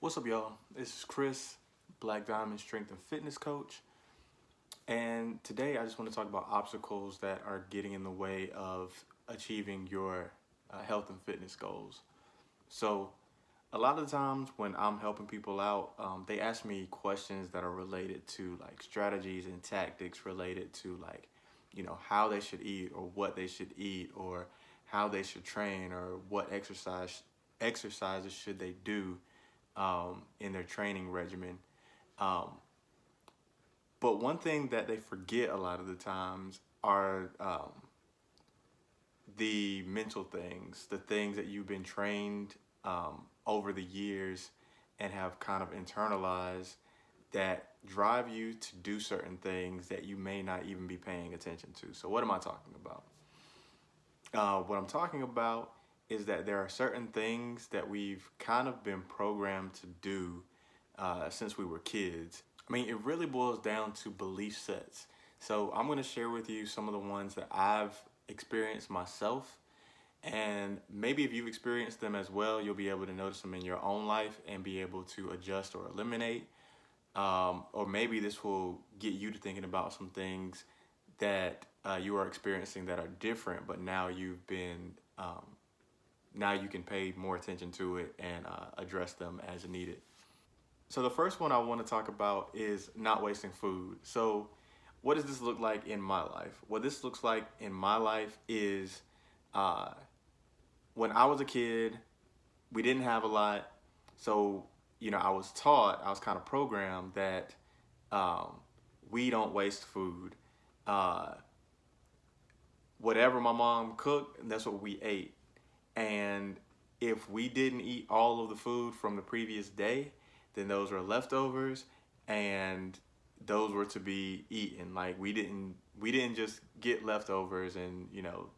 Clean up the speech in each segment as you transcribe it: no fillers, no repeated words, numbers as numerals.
What's up, y'all? This is Chris, Black Diamond Strength and Fitness Coach. And today I just want to talk about obstacles that are getting in the way of achieving your health and fitness goals. So, a lot of the times when I'm helping people out, they ask me questions that are related to like strategies and tactics related to how they should eat or what they should eat or how they should train or what exercises should they do in their training regimen. Um, but one thing that they forget a lot of the times are the mental things, the things that you've been trained over the years and have kind of internalized that drive you to do certain things that you may not even be paying attention to. So, what am I talking about? What I'm talking about is that there are certain things that we've kind of been programmed to do since we were kids. I mean, it really boils down to belief sets. So I'm going to share with you some of the ones that I've experienced myself. And maybe if you've experienced them as well, you'll be able to notice them in your own life and be able to adjust or eliminate. Or maybe this will get you to thinking about some things that you are experiencing that are different, but now now you can pay more attention to it and address them as needed. So the first one I want to talk about is not wasting food. So what does this look like in my life? What this looks like in my life is uh, when I was a kid, we didn't have a lot. So, I was kind of programmed that um, we don't waste food. Uh, Whatever my mom cooked, that's what we ate. And if we didn't eat all of the food from the previous day, then those were leftovers and those were to be eaten. Like we didn't just get leftovers and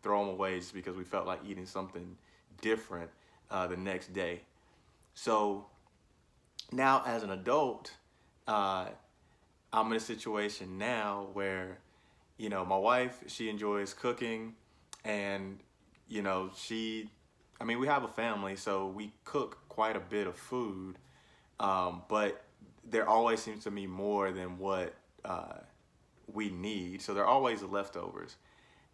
throw them away just because we felt like eating something different the next day. So now as an adult, uh, I'm in a situation now where my wife, she enjoys cooking, and we have a family, so we cook quite a bit of food, but there always seems to be more than what we need, so there are always leftovers.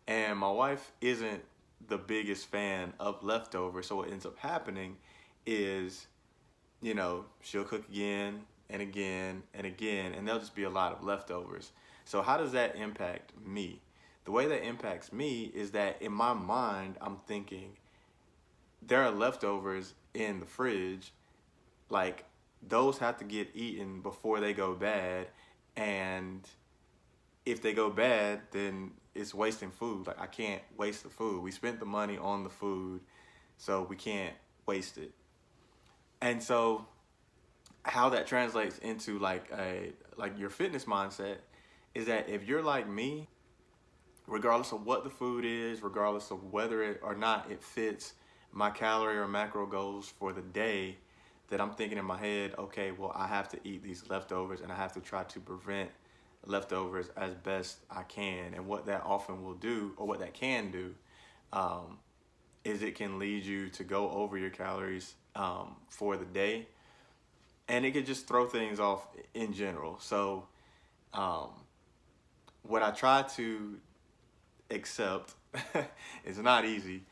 And my wife isn't the biggest fan of leftovers, so what ends up happening is, she'll cook again and again and again, and there'll just be a lot of leftovers. So how does that impact me? The way that impacts me is that in my mind, I'm thinking there are leftovers in the fridge, like those have to get eaten before they go bad. And if they go bad, then it's wasting food. Like I can't waste the food. We spent the money on the food, so we can't waste it. And so how that translates into like your fitness mindset is that if you're like me, regardless of what the food is, regardless of whether it or not it fits my calorie or macro goals for the day, that I'm thinking in my head, okay, well, I have to eat these leftovers and I have to try to prevent leftovers as best I can. And what that often will do, or what that can do, is it can lead you to go over your calories for the day. And it could just throw things off in general. So what I try to accept, it's not easy,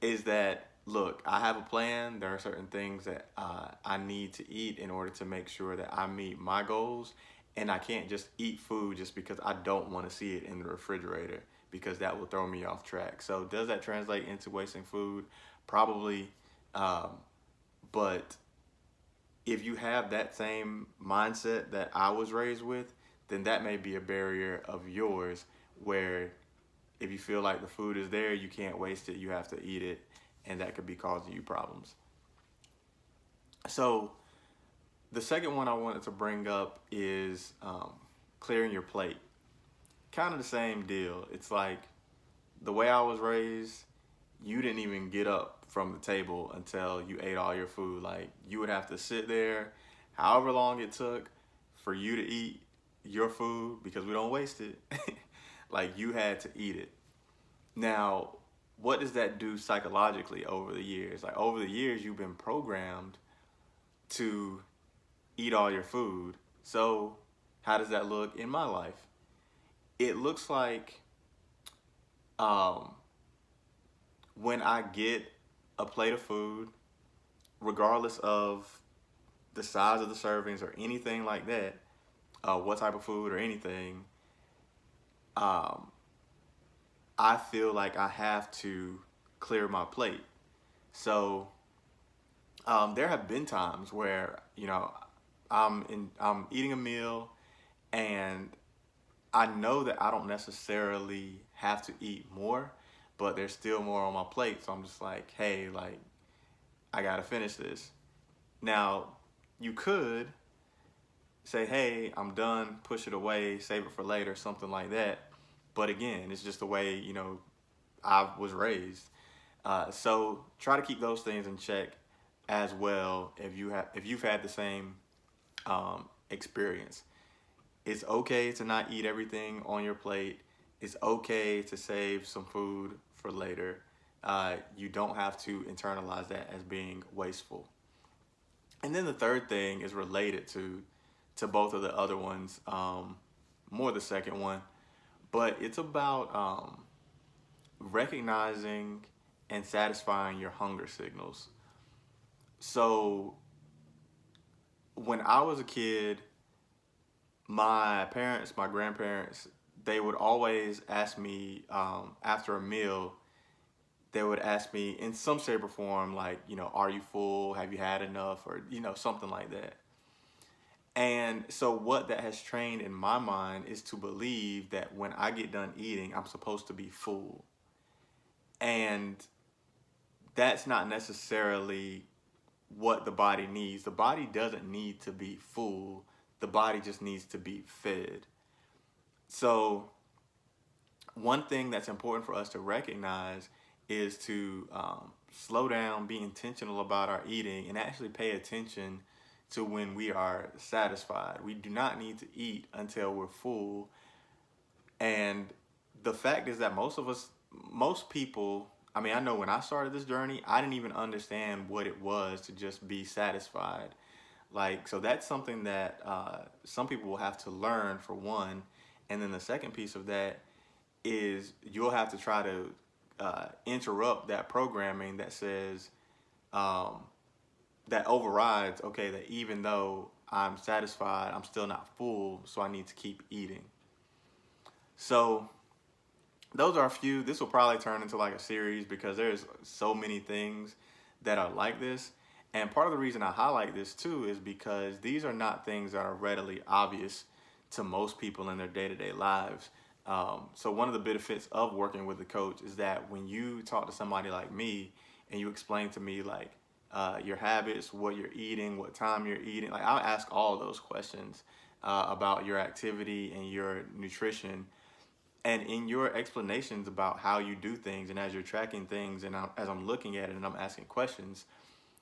is that look, I have a plan. There are certain things that I need to eat in order to make sure that I meet my goals. And I can't just eat food just because I don't want to see it in the refrigerator, because that will throw me off track. So does that translate into wasting food? Probably. But if you have that same mindset that I was raised with, then that may be a barrier of yours where if you feel like the food is there, you can't waste it, you have to eat it, and that could be causing you problems. So the second one I wanted to bring up is clearing your plate. Kind of the same deal. It's like the way I was raised, you didn't even get up from the table until you ate all your food. Like you would have to sit there however long it took for you to eat your food, because we don't waste it. Like you had to eat it. Now, what does that do psychologically over the years? Like over the years, you've been programmed to eat all your food. So how does that look in my life? It looks like um, when I get a plate of food, regardless of the size of the servings or anything like that, what type of food or anything, um, I feel like I have to clear my plate. So there have been times where I'm eating a meal and I know that I don't necessarily have to eat more, but there's still more on my plate. So I'm just like, hey, like I gotta finish this. Now, you could say, hey, I'm done, push it away, save it for later, something like that. But again, it's just the way, I was raised. So try to keep those things in check as well if you've had the same experience. It's okay to not eat everything on your plate. It's okay to save some food for later. You don't have to internalize that as being wasteful. And then the third thing is related to both of the other ones, more the second one, but it's about recognizing and satisfying your hunger signals. So when I was a kid, my parents, my grandparents, they would always ask me after a meal, they would ask me in some shape or form, like, are you full? Have you had enough? Or, something like that. And so, what that has trained in my mind is to believe that when I get done eating, I'm supposed to be full. And that's not necessarily what the body needs. The body doesn't need to be full, the body just needs to be fed. So, one thing that's important for us to recognize is to slow down, be intentional about our eating, and actually pay attention to when we are satisfied. We do not need to eat until we're full. And the fact is that most people, I mean, I know when I started this journey, I didn't even understand what it was to just be satisfied. Like, so that's something that some people will have to learn, for one. And then the second piece of that is you'll have to try to interrupt that programming that says, that overrides, okay, that even though I'm satisfied, I'm still not full, so I need to keep eating. So those are a few. This will probably turn into like a series because there's so many things that are like this. And part of the reason I highlight this too is because these are not things that are readily obvious to most people in their day-to-day lives. So one of the benefits of working with a coach is that when you talk to somebody like me and you explain to me like your habits, what you're eating, what time you're eating, like I'll ask all of those questions about your activity and your nutrition. And in your explanations about how you do things and as you're tracking things and as I'm looking at it and I'm asking questions,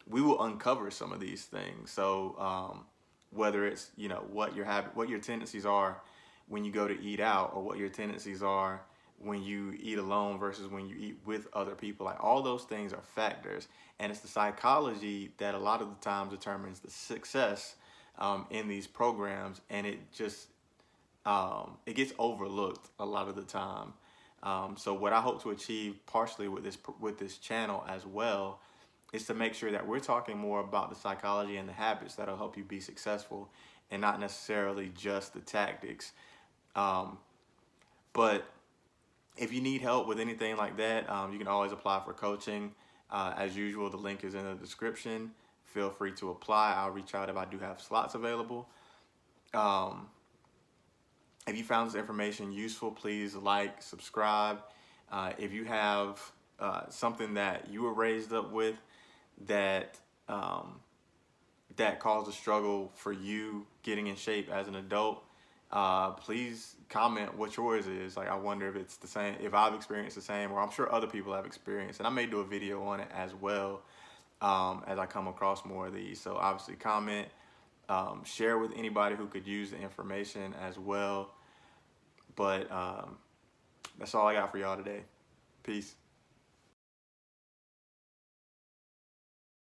we will uncover some of these things. So whether it's what your what your tendencies are when you go to eat out, or what your tendencies are when you eat alone versus when you eat with other people, like all those things are factors, and it's the psychology that a lot of the times determines the success in these programs, and it gets overlooked a lot of the time. So what I hope to achieve partially with this channel as well is to make sure that we're talking more about the psychology and the habits that'll help you be successful, and not necessarily just the tactics. But if you need help with anything like that, you can always apply for coaching. As usual, the link is in the description. Feel free to apply. I'll reach out if I do have slots available. If you found this information useful, please like, subscribe. If you have something that you were raised up with that that caused a struggle for you getting in shape as an adult, please comment what yours is. Like, I wonder if it's the same, if I've experienced the same, or I'm sure other people have experienced. And I may do a video on it as well as I come across more of these. So obviously comment, share with anybody who could use the information as well. But that's all I got for y'all today. Peace.